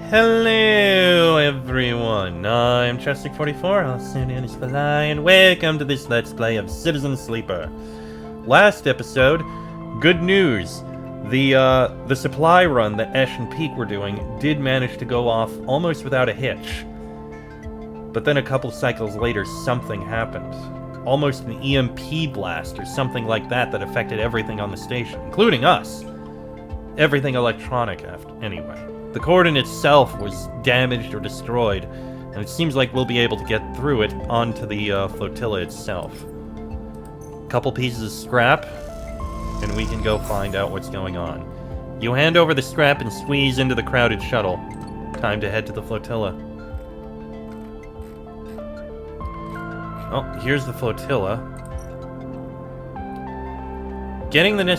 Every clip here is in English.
Hello everyone, I'm Chestic44, also known as Fly, and welcome to this Let's Play of Citizen Sleeper. Last episode, good news. The supply run that Ash and Peak were doing did manage to go off almost without a hitch. But then a couple cycles later, something happened. Almost an EMP blast or something like that affected everything on the station, including us. Everything electronic, anyway. The cordon itself was damaged or destroyed, and it seems like we'll be able to get through it onto the flotilla itself. Couple pieces of scrap, and we can go find out what's going on. You hand over the scrap and squeeze into the crowded shuttle. Time to head to the flotilla. Oh, here's the flotilla. Getting the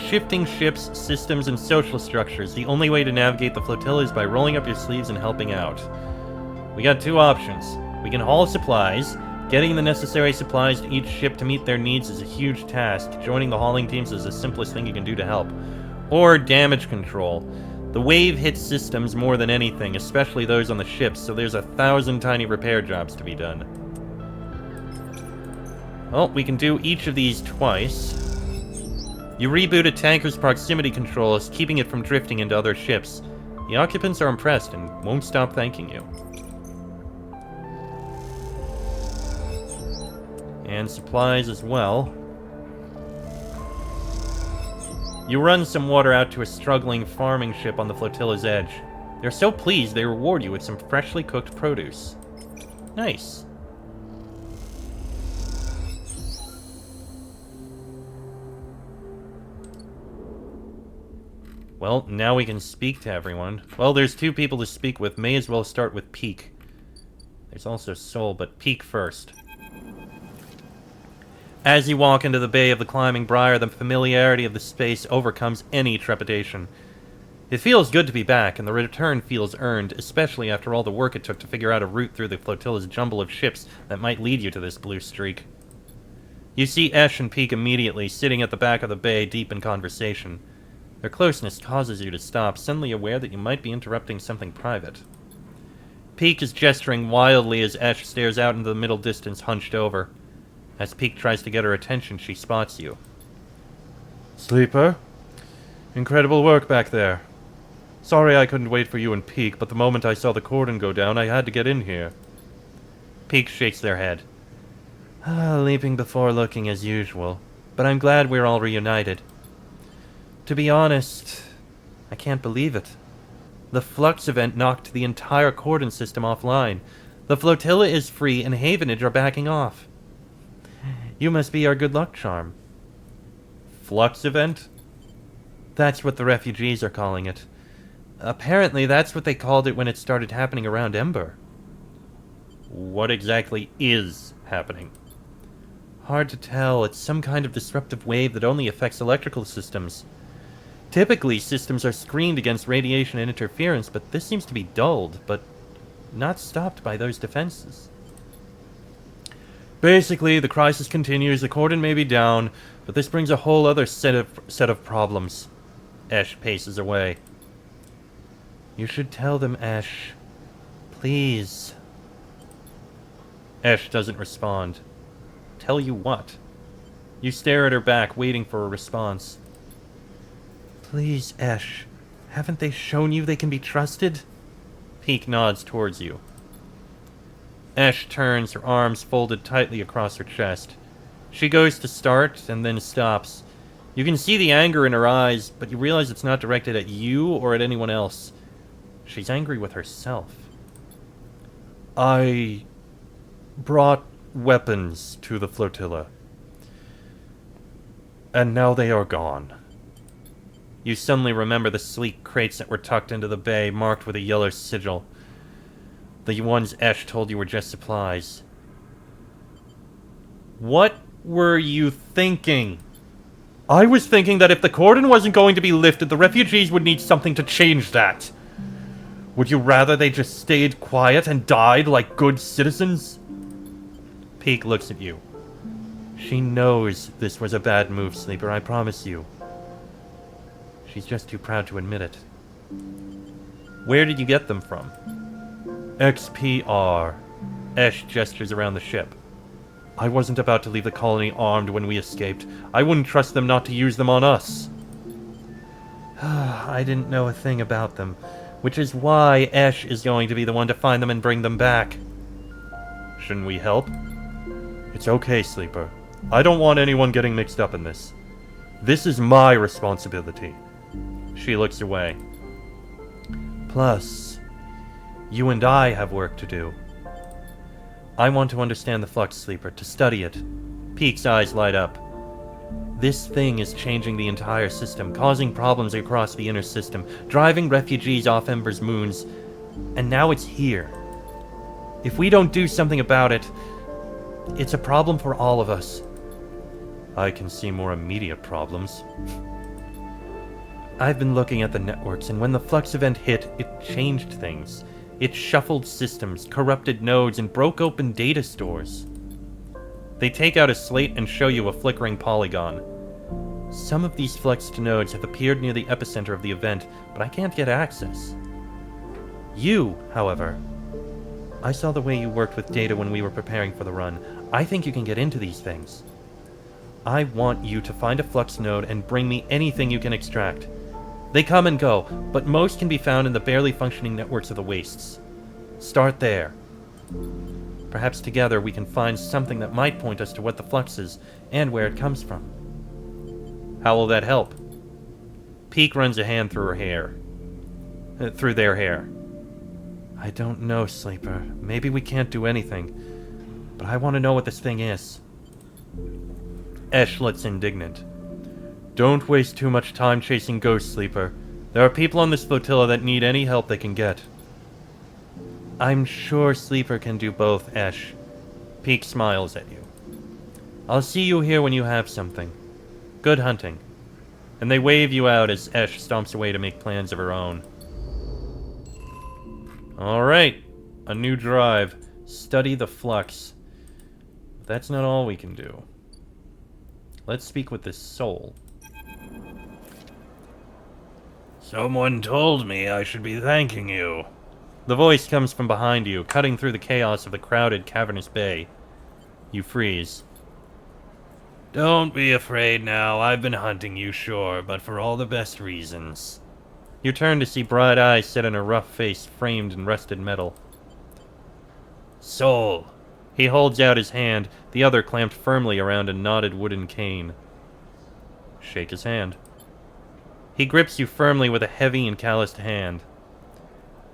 shifting ships, systems, and social structures. The only way to navigate the flotilla is by rolling up your sleeves and helping out. We got two options. We can haul supplies. Getting the necessary supplies to each ship to meet their needs is a huge task. Joining the hauling teams is the simplest thing you can do to help. Or damage control. The wave hits systems more than anything, especially those on the ships, so there's 1,000 tiny repair jobs to be done. Well, we can do each of these twice. You reboot a tanker's proximity controls, keeping it from drifting into other ships. The occupants are impressed and won't stop thanking you. And supplies as well. You run some water out to a struggling farming ship on the flotilla's edge. They're so pleased they reward you with some freshly cooked produce. Nice. Well, now we can speak to everyone. Well, there's two people to speak with. May as well start with Peak. There's also Soul, but Peak first. As you walk into the bay of the climbing briar, the familiarity of the space overcomes any trepidation. It feels good to be back, and the return feels earned, especially after all the work it took to figure out a route through the flotilla's jumble of ships that might lead you to this blue streak. You see Ash and Peak immediately, sitting at the back of the bay, deep in conversation. Their closeness causes you to stop, suddenly aware that you might be interrupting something private. Peak is gesturing wildly as Ash stares out into the middle distance, hunched over. As Peak tries to get her attention, she spots you. Sleeper? Incredible work back there. Sorry I couldn't wait for you and Peak, but the moment I saw the cordon go down, I had to get in here. Peak shakes their head. Leaping before looking as usual, but I'm glad we're all reunited. To be honest, I can't believe it. The flux event knocked the entire cordon system offline. The flotilla is free and Havenage are backing off. You must be our good luck charm. Flux event? That's what the refugees are calling it. Apparently that's what they called it when it started happening around Ember. What exactly is happening? Hard to tell. It's some kind of disruptive wave that only affects electrical systems. Typically, systems are screened against radiation and interference, but this seems to be dulled, but not stopped by those defenses. Basically, the crisis continues, the cordon may be down, but this brings a whole other set of problems. Ash paces away. You should tell them, Ash. Please. Ash doesn't respond. Tell you what? You stare at her back, waiting for a response. Please, Ash. Haven't they shown you they can be trusted? Peak nods towards you. Ash turns, her arms folded tightly across her chest. She goes to start, and then stops. You can see the anger in her eyes, but you realize it's not directed at you or at anyone else. She's angry with herself. I brought weapons to the flotilla. And now they are gone. You suddenly remember the sleek crates that were tucked into the bay, marked with a yellow sigil. The ones Ash told you were just supplies. What were you thinking? I was thinking that if the cordon wasn't going to be lifted, the refugees would need something to change that. Would you rather they just stayed quiet and died like good citizens? Peak looks at you. She knows this was a bad move, Sleeper, I promise you. She's just too proud to admit it. Where did you get them from? XPR. Esh gestures around the ship. I wasn't about to leave the colony armed when we escaped. I wouldn't trust them not to use them on us. I didn't know a thing about them, which is why Esh is going to be the one to find them and bring them back. Shouldn't we help? It's okay, Sleeper. I don't want anyone getting mixed up in this. This is my responsibility. She looks away. Plus, you and I have work to do. I want to understand the Flux, Sleeper, to study it. Peak's eyes light up. This thing is changing the entire system, causing problems across the inner system, driving refugees off Ember's moons, and now it's here. If we don't do something about it, it's a problem for all of us. I can see more immediate problems. I've been looking at the networks, and when the Flux event hit, it changed things. It shuffled systems, corrupted nodes, and broke open data stores. They take out a slate and show you a flickering polygon. Some of these flexed nodes have appeared near the epicenter of the event, but I can't get access. You, however, I saw the way you worked with data when we were preparing for the run. I think you can get into these things. I want you to find a flux node and bring me anything you can extract. They come and go, but most can be found in the barely functioning networks of the wastes. Start there. Perhaps together we can find something that might point us to what the flux is and where it comes from. How will that help? Peak runs a hand through her hair. Through their hair. I don't know, Sleeper. Maybe we can't do anything. But I want to know what this thing is. Esh looks indignant. Don't waste too much time chasing ghosts, Sleeper. There are people on this flotilla that need any help they can get. I'm sure Sleeper can do both, Esh. Peak smiles at you. I'll see you here when you have something. Good hunting. And they wave you out as Esh stomps away to make plans of her own. Alright. A new drive. Study the flux. That's not all we can do. Let's speak with this soul. Someone told me I should be thanking you. The voice comes from behind you, cutting through the chaos of the crowded, cavernous bay. You freeze. Don't be afraid now. I've been hunting you, sure, but for all the best reasons. You turn to see bright eyes set in a rough face framed in rusted metal. Soul. He holds out his hand, the other clamped firmly around a knotted wooden cane. Shake his hand. He grips you firmly with a heavy and calloused hand.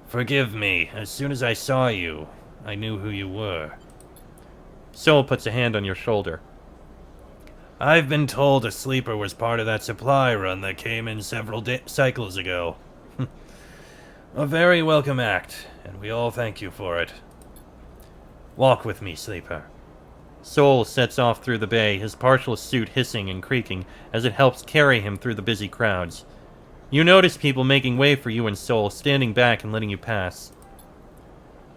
Forgive me. As soon as I saw you, I knew who you were. Soul puts a hand on your shoulder. I've been told a sleeper was part of that supply run that came in several cycles ago. A very welcome act, and we all thank you for it. Walk with me, Sleeper. Soul sets off through the bay, his partial suit hissing and creaking as it helps carry him through the busy crowds. You notice people making way for you and Soul, standing back and letting you pass.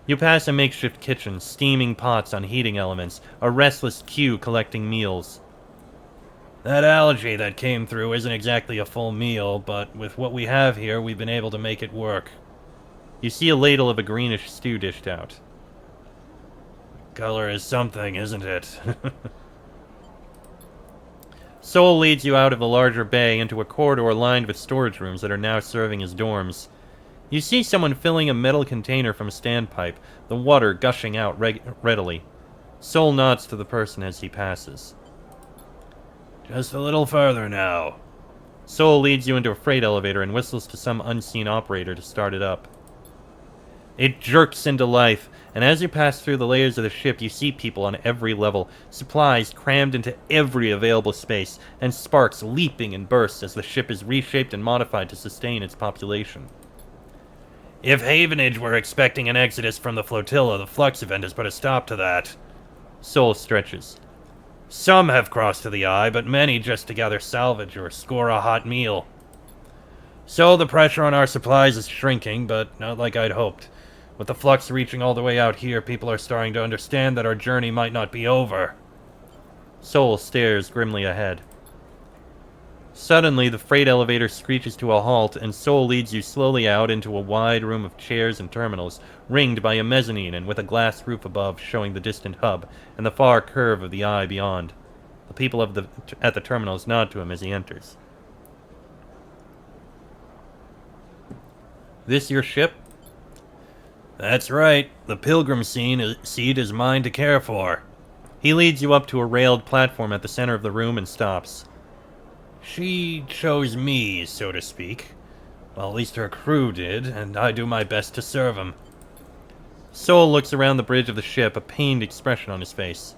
You pass a makeshift kitchen, steaming pots on heating elements, a restless queue collecting meals. That algae that came through isn't exactly a full meal, but with what we have here, we've been able to make it work. You see a ladle of a greenish stew dished out. Color is something, isn't it? Soul leads you out of the larger bay into a corridor lined with storage rooms that are now serving as dorms. You see someone filling a metal container from a standpipe, the water gushing out readily. Soul nods to the person as he passes. Just a little further now. Soul leads you into a freight elevator and whistles to some unseen operator to start it up. It jerks into life, and as you pass through the layers of the ship, you see people on every level, supplies crammed into every available space, and sparks leaping in bursts as the ship is reshaped and modified to sustain its population. If Havenage were expecting an exodus from the flotilla, the Flux event has put a stop to that. Soul stretches. Some have crossed to the eye, but many just to gather salvage or score a hot meal. So the pressure on our supplies is shrinking, but not like I'd hoped. With the Flux reaching all the way out here, people are starting to understand that our journey might not be over. Soul stares grimly ahead. Suddenly, the freight elevator screeches to a halt, and Soul leads you slowly out into a wide room of chairs and terminals, ringed by a mezzanine and with a glass roof above showing the distant hub and the far curve of the eye beyond. The people at the terminals nod to him as he enters. This your ship? That's right. The pilgrim seat is mine to care for. He leads you up to a railed platform at the center of the room and stops. She chose me, so to speak. Well, at least her crew did, and I do my best to serve them. Soul looks around the bridge of the ship, a pained expression on his face.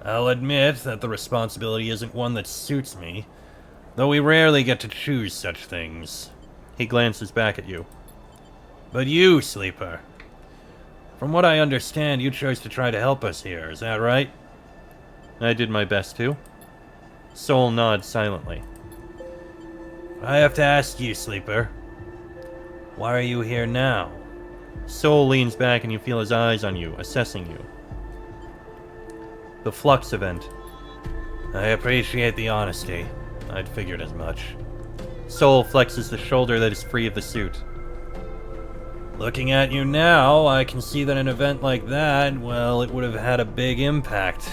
I'll admit that the responsibility isn't one that suits me, though we rarely get to choose such things. He glances back at you. But you, Sleeper. From what I understand, you chose to try to help us here, is that right? I did my best to. Soul nods silently. I have to ask you, Sleeper. Why are you here now? Soul leans back and you feel his eyes on you, assessing you. The Flux event. I appreciate the honesty. I'd figured as much. Soul flexes the shoulder that is free of the suit. Looking at you now, I can see that an event like that, well, it would have had a big impact.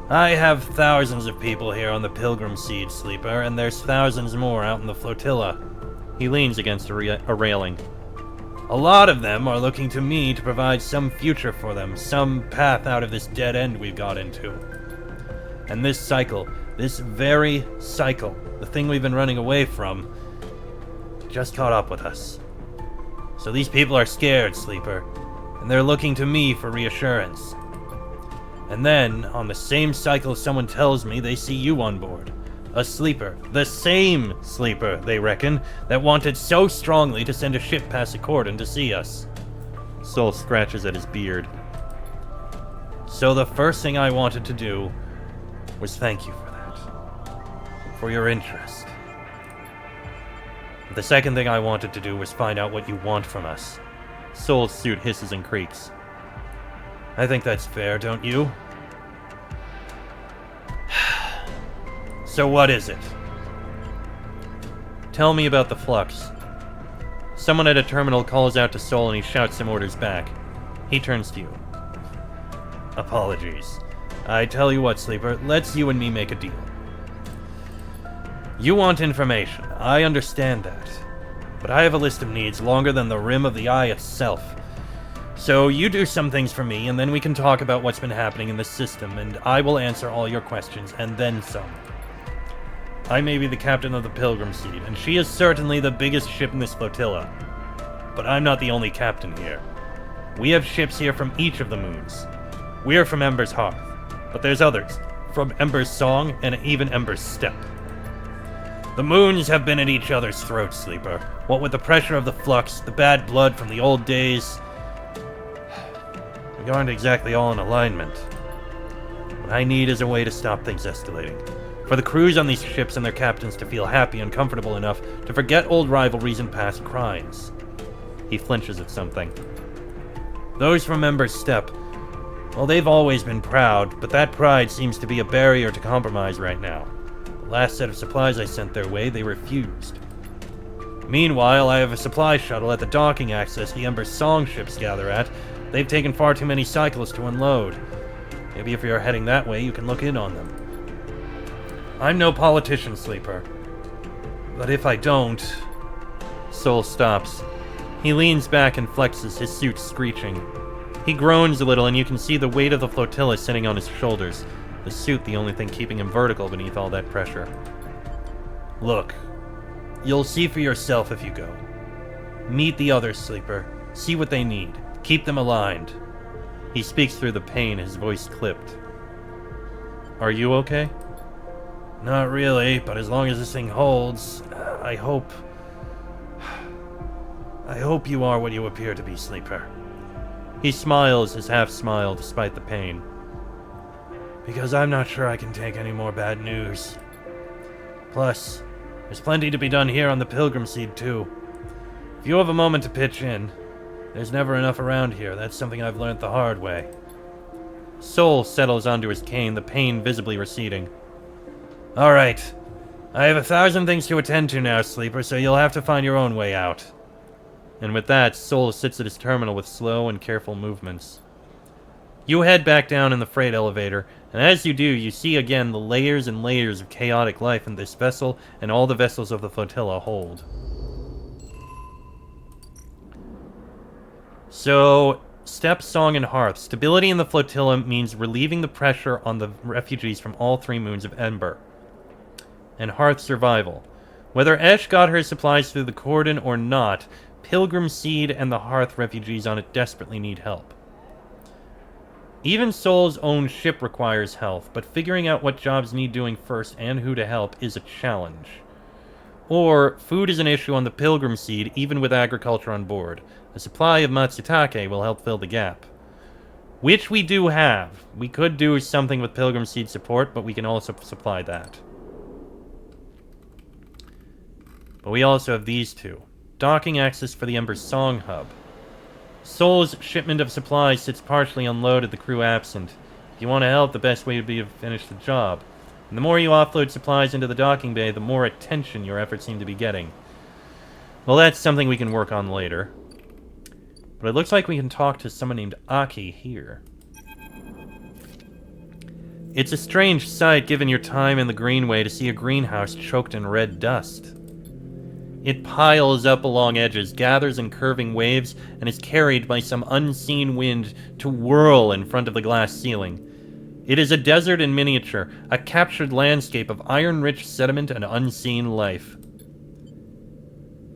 I have thousands of people here on the Pilgrim Seed, Sleeper, and there's thousands more out in the Flotilla. He leans against a railing. A lot of them are looking to me to provide some future for them, some path out of this dead end we've got into. And this cycle, this very cycle, the thing we've been running away from, just caught up with us. So these people are scared, Sleeper, and they're looking to me for reassurance. And then, on the same cycle, someone tells me they see you on board. A Sleeper. The same Sleeper, they reckon, that wanted so strongly to send a ship past the cordon to see us. Soul scratches at his beard. So the first thing I wanted to do was thank you for that. For your interest. The second thing I wanted to do was find out what you want from us. Soul's suit hisses and creaks. I think that's fair, don't you? So what is it? Tell me about the Flux. Someone at a terminal calls out to Soul and he shouts some orders back. He turns to you. Apologies. I tell you what, Sleeper, let's you and me make a deal. You want information, I understand that. But I have a list of needs longer than the rim of the eye itself. So you do some things for me, and then we can talk about what's been happening in the system, and I will answer all your questions, and then some. I may be the captain of the Pilgrim Seed, and she is certainly the biggest ship in this flotilla. But I'm not the only captain here. We have ships here from each of the moons. We're from Ember's Hearth, but there's others, from Ember's Song and even Ember's Step. The moons have been at each other's throats, Sleeper. What with the pressure of the Flux, the bad blood from the old days, we aren't exactly all in alignment. What I need is a way to stop things escalating. For the crews on these ships and their captains to feel happy and comfortable enough to forget old rivalries and past crimes. He flinches at something. Those from Ember's Step, well, they've always been proud, but that pride seems to be a barrier to compromise right now. The last set of supplies I sent their way, they refused. Meanwhile, I have a supply shuttle at the docking access the Ember's Song ships gather at. They've taken far too many cyclists to unload. Maybe if you're heading that way, you can look in on them. I'm no politician, Sleeper. But if I don't... Soul stops. He leans back and flexes, his suit screeching. He groans a little and you can see the weight of the flotilla sitting on his shoulders. The suit the only thing keeping him vertical beneath all that pressure. Look. You'll see for yourself if you go. Meet the others, Sleeper. See what they need. Keep them aligned. He speaks through the pain, his voice clipped. Are you okay? Not really, but as long as this thing holds, I hope you are what you appear to be, Sleeper. He smiles his half-smile despite the pain. Because I'm not sure I can take any more bad news. Plus, there's plenty to be done here on the Pilgrim Seed, too. If you have a moment to pitch in, there's never enough around here. That's something I've learned the hard way. Soul settles onto his cane, the pain visibly receding. Alright. I have 1,000 things to attend to now, Sleeper, so you'll have to find your own way out. And with that, Soul sits at his terminal with slow and careful movements. You head back down in the freight elevator, and as you do, you see again the layers and layers of chaotic life in this vessel and all the vessels of the Flotilla hold. So, Step, Song, and Hearth. Stability in the Flotilla means relieving the pressure on the refugees from all 3 moons of Ember. And Hearth survival. Whether Esh got her supplies through the cordon or not, Pilgrim Seed and the Hearth refugees on it desperately need help. Even Soul's own ship requires help, but figuring out what jobs need doing first and who to help is a challenge. Or, food is an issue on the Pilgrim Seed even with agriculture on board. A supply of Matsutake will help fill the gap. Which we do have. We could do something with Pilgrim Seed support, but we can also supply that. But we also have these two. Docking access for the Ember's Song Hub. Soul's shipment of supplies sits partially unloaded, the crew absent. If you want to help, the best way would be to finish the job. And the more you offload supplies into the docking bay, the more attention your efforts seem to be getting. Well, that's something we can work on later. But it looks like we can talk to someone named Aki here. It's a strange sight, given your time in the Greenway, to see a greenhouse choked in red dust. It piles up along edges, gathers in curving waves, and is carried by some unseen wind to whirl in front of the glass ceiling. It is a desert in miniature, a captured landscape of iron-rich sediment and unseen life.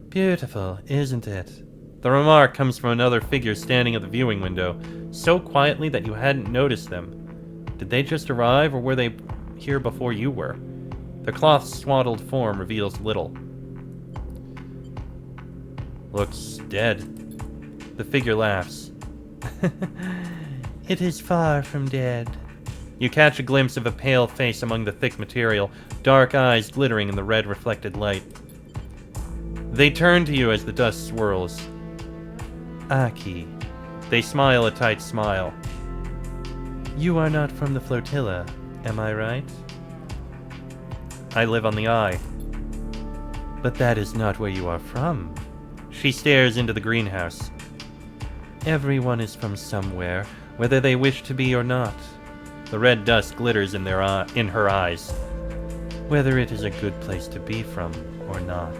Beautiful, isn't it? The remark comes from another figure standing at the viewing window, so quietly that you hadn't noticed them. Did they just arrive, or were they here before you were? Their cloth-swaddled form reveals little. Looks dead. The figure laughs. It is far from dead. You catch a glimpse of a pale face among the thick material, dark eyes glittering in the red reflected light. They turn to you as the dust swirls. Aki. They smile a tight smile. You are not from the Flotilla, am I right? I live on the Eye. But that is not where you are from. She stares into the greenhouse. Everyone is from somewhere, whether they wish to be or not. The red dust glitters in her eyes. Whether it is a good place to be from or not.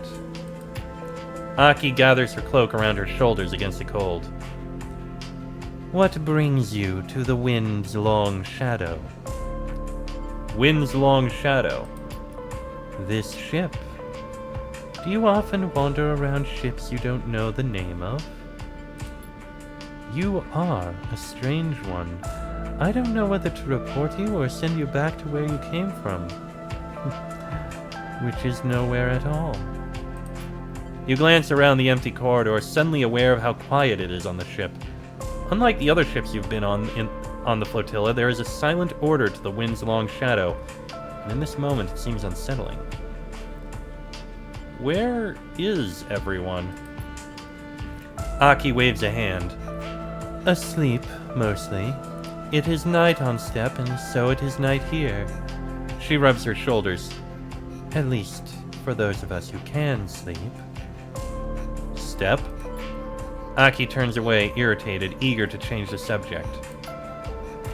Aki gathers her cloak around her shoulders against the cold. What brings you to the Wind's Long Shadow? Wind's Long Shadow? This ship. Do you often wander around ships you don't know the name of? You are a strange one. I don't know whether to report you or send you back to where you came from. Which is nowhere at all. You glance around the empty corridor, suddenly aware of how quiet it is on the ship. Unlike the other ships you've been on the Flotilla, there is a silent order to the Wind's Long Shadow, and in this moment it seems unsettling. Where is everyone? Aki waves a hand. Asleep, mostly. It is night on Step, and so it is night here. She rubs her shoulders. At least, for those of us who can sleep. Step? Aki turns away, irritated, eager to change the subject.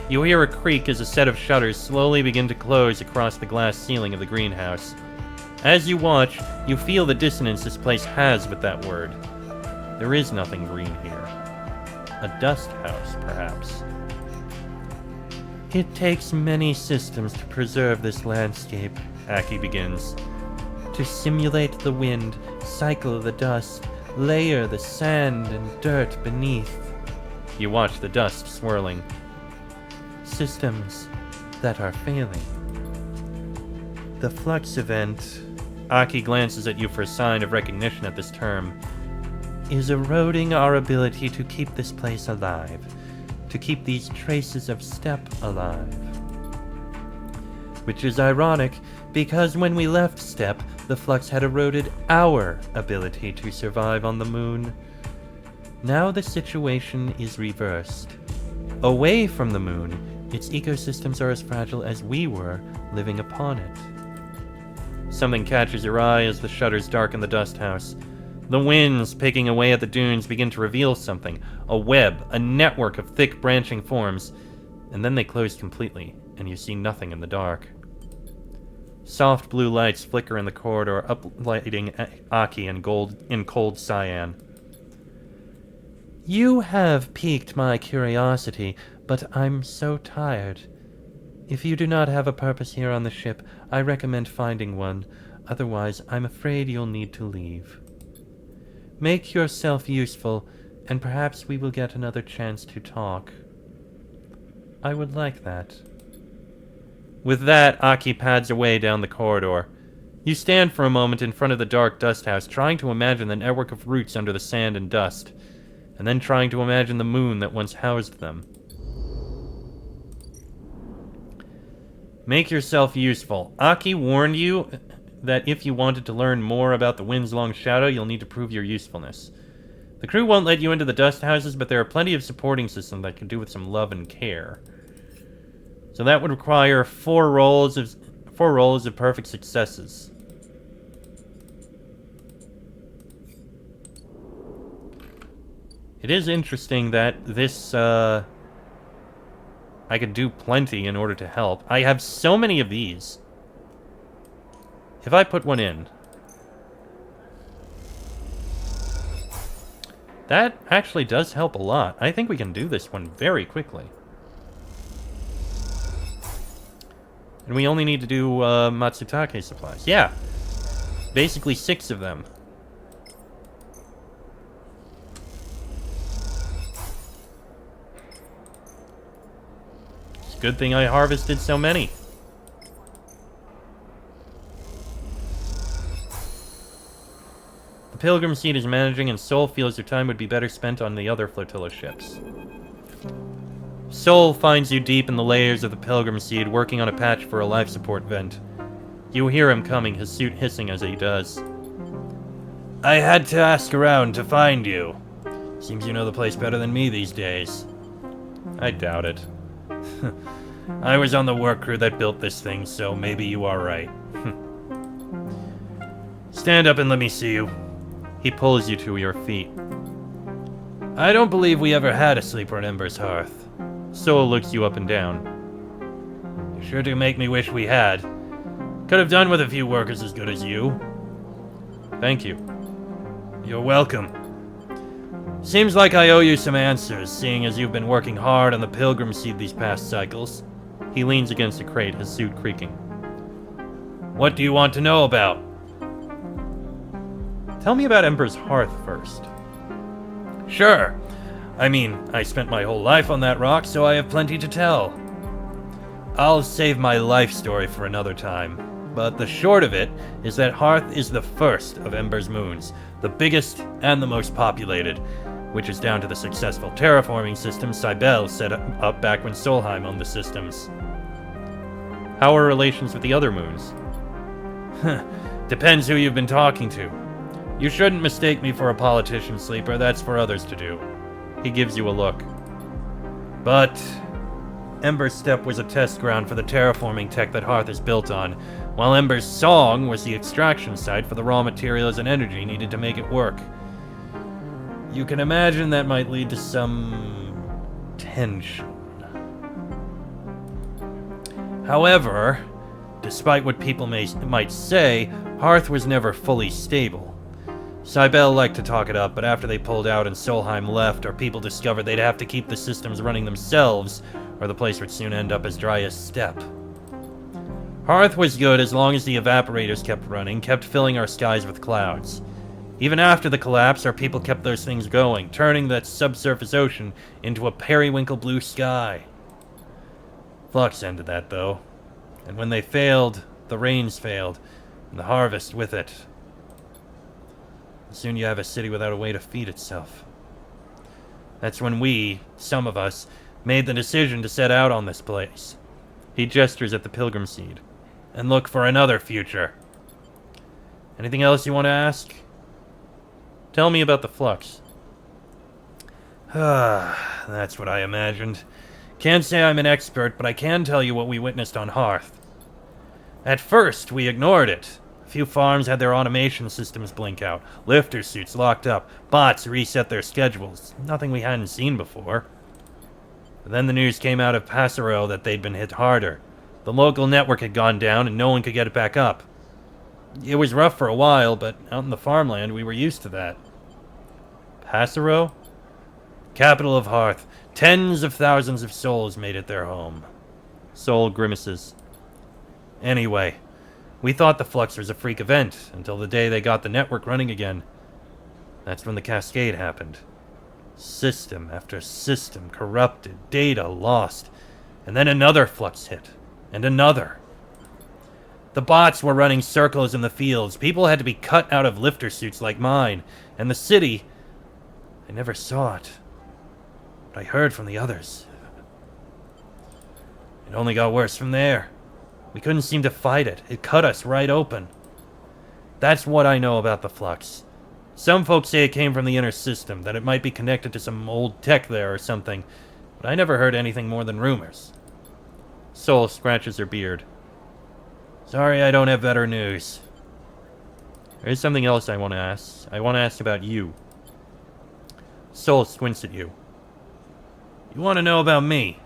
You hear a creak as a set of shutters slowly begin to close across the glass ceiling of the greenhouse. As you watch, you feel the dissonance this place has with that word. There is nothing green here. A dust house, perhaps. It takes many systems to preserve this landscape, Aki begins. To simulate the wind, cycle the dust, layer the sand and dirt beneath. You watch the dust swirling. Systems that are failing. The flux event, Aki glances at you for a sign of recognition at this term, is eroding our ability to keep this place alive, to keep these traces of Step alive. Which is ironic, because when we left Step, the flux had eroded our ability to survive on the moon. Now the situation is reversed. Away from the moon, its ecosystems are as fragile as we were living upon it. Something catches your eye as the shutters darken the dust house. The winds picking away at the dunes begin to reveal something. A web, a network of thick branching forms. And then they close completely, and you see nothing in the dark. Soft blue lights flicker in the corridor, uplighting Aki in cold cyan. You have piqued my curiosity, but I'm so tired. If you do not have a purpose here on the ship, I recommend finding one. Otherwise, I'm afraid you'll need to leave. Make yourself useful, and perhaps we will get another chance to talk. I would like that. With that, Aki pads away down the corridor. You stand for a moment in front of the dark dust house, trying to imagine the network of roots under the sand and dust, and then trying to imagine the moon that once housed them. Make yourself useful. Aki warned you that if you wanted to learn more about the wind's long shadow, you'll need to prove your usefulness. The crew won't let you into the dust houses, but there are plenty of supporting systems that can do with some love and care. So that would require four rolls of perfect successes. It is interesting that this, I could do plenty in order to help. I have so many of these. If I put one in... That actually does help a lot. I think we can do this one very quickly. And we only need to do Matsutake supplies. Yeah. Basically 6 of them. It's a good thing I harvested so many. The Pilgrim Seed is managing, and Sol feels their time would be better spent on the other Flotilla ships. Sol finds you deep in the layers of the Pilgrim Seed, working on a patch for a life support vent. You hear him coming, his suit hissing as he does. I had to ask around to find you. Seems you know the place better than me these days. I doubt it. I was on the work crew that built this thing, so maybe you are right. Stand up and let me see you. He pulls you to your feet. I don't believe we ever had a sleeper at Ember's Hearth. Sol looks you up and down. You sure do make me wish we had. Could have done with a few workers as good as you. Thank you. You're welcome. Seems like I owe you some answers, seeing as you've been working hard on the Pilgrim Seed these past cycles. He leans against a crate, his suit creaking. What do you want to know about? Tell me about Ember's Hearth first. Sure. I mean, I spent my whole life on that rock, so I have plenty to tell. I'll save my life story for another time, but the short of it is that Hearth is the first of Ember's moons, the biggest and the most populated, which is down to the successful terraforming system Cybele set up back when Solheim owned the systems. How are relations with the other moons? Depends who you've been talking to. You shouldn't mistake me for a politician, Sleeper. That's for others to do. He gives you a look. But Ember's Step was a test ground for the terraforming tech that Hearth is built on, while Ember's Song was the extraction site for the raw materials and energy needed to make it work. You can imagine that might lead to some tension. However, despite what people might say, Hearth was never fully stable. Cybele liked to talk it up, but after they pulled out and Solheim left, our people discovered they'd have to keep the systems running themselves, or the place would soon end up as dry as steppe. Hearth was good as long as the evaporators kept running, kept filling our skies with clouds. Even after the collapse, our people kept those things going, turning that subsurface ocean into a periwinkle blue sky. Flux ended that, though. And when they failed, the rains failed, and the harvest with it. Soon you have a city without a way to feed itself. That's when we, some of us, made the decision to set out on this place. He gestures at the Pilgrim Seed. And look for another future. Anything else you want to ask? Tell me about the flux. That's what I imagined. Can't say I'm an expert, but I can tell you what we witnessed on Hearth. At first, we ignored it. few farms had their automation systems blink out, lifter suits locked up, bots reset their schedules. Nothing we hadn't seen before. But then the news came out of Passero that they'd been hit harder. The local network had gone down and no one could get it back up. It was rough for a while, but out in the farmland we were used to that. Passero? Capital of Hearth. Tens of thousands of souls made it their home. Soul grimaces. Anyway, we thought the flux was a freak event until the day they got the network running again. That's when the cascade happened. System after system corrupted, data lost, and then another flux hit, and another. The bots were running circles in the fields. People had to be cut out of lifter suits like mine, and the city, I never saw it, but I heard from the others. It only got worse from there. We couldn't seem to fight it. It cut us right open. That's what I know about the flux. Some folks say it came from the inner system, that it might be connected to some old tech there or something, but I never heard anything more than rumors. Soul scratches her beard. Sorry I don't have better news. There's something else I want to ask. I want to ask about you. Soul squints at you. You want to know about me?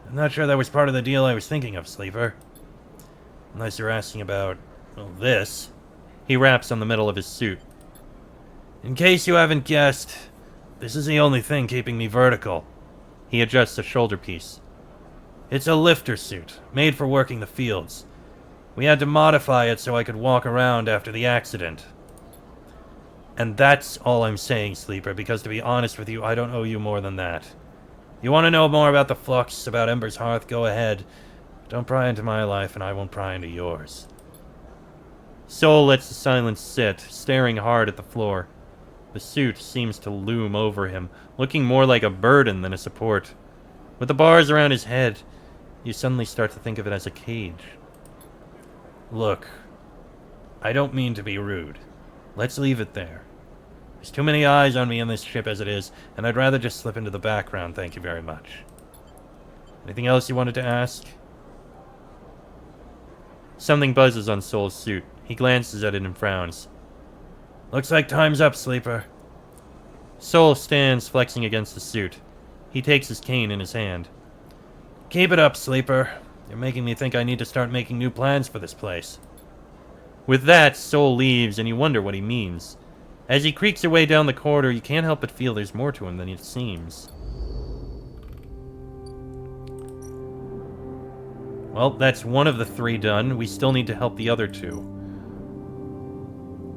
I'm not sure that was part of the deal I was thinking of, Sleeper. Unless you're asking about, well, this. He raps on the middle of his suit. In case you haven't guessed, this is the only thing keeping me vertical. He adjusts a shoulder piece. It's a lifter suit, made for working the fields. We had to modify it so I could walk around after the accident. And that's all I'm saying, Sleeper, because to be honest with you, I don't owe you more than that. You want to know more about the flux, about Ember's Hearth, go ahead. Don't pry into my life, and I won't pry into yours. Soul lets the silence sit, staring hard at the floor. The suit seems to loom over him, looking more like a burden than a support. With the bars around his head, you suddenly start to think of it as a cage. Look, I don't mean to be rude. Let's leave it there. There's too many eyes on me in this ship as it is, and I'd rather just slip into the background, thank you very much. Anything else you wanted to ask? Something buzzes on Soul's suit. He glances at it and frowns. Looks like time's up, Sleeper. Soul stands flexing against the suit. He takes his cane in his hand. Keep it up, Sleeper. You're making me think I need to start making new plans for this place. With that, Soul leaves, and you wonder what he means. As he creaks away down the corridor, you can't help but feel there's more to him than it seems. Well, that's one of the 3 done. We still need to help the other 2.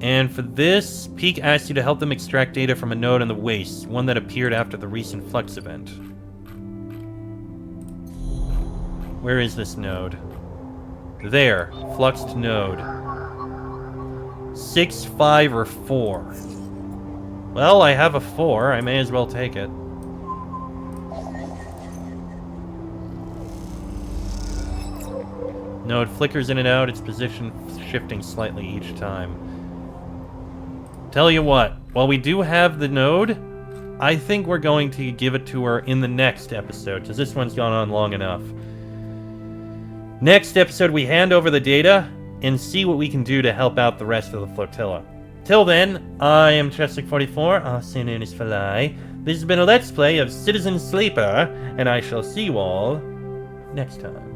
And for this, Peak asks you to help them extract data from a node on the waste, one that appeared after the recent Flux event. Where is this node? There, fluxed node. 6, 5, or 4? Well, I have a 4. I may as well take it. Node flickers in and out, its position shifting slightly each time. Tell you what, while we do have the node, I think we're going to give it to her in the next episode, because this one's gone on long enough. Next episode, we hand over the data and see what we can do to help out the rest of the flotilla. Till then, I am Chestic44, also known as Fly. This has been a Let's Play of Citizen Sleeper, and I shall see you all next time.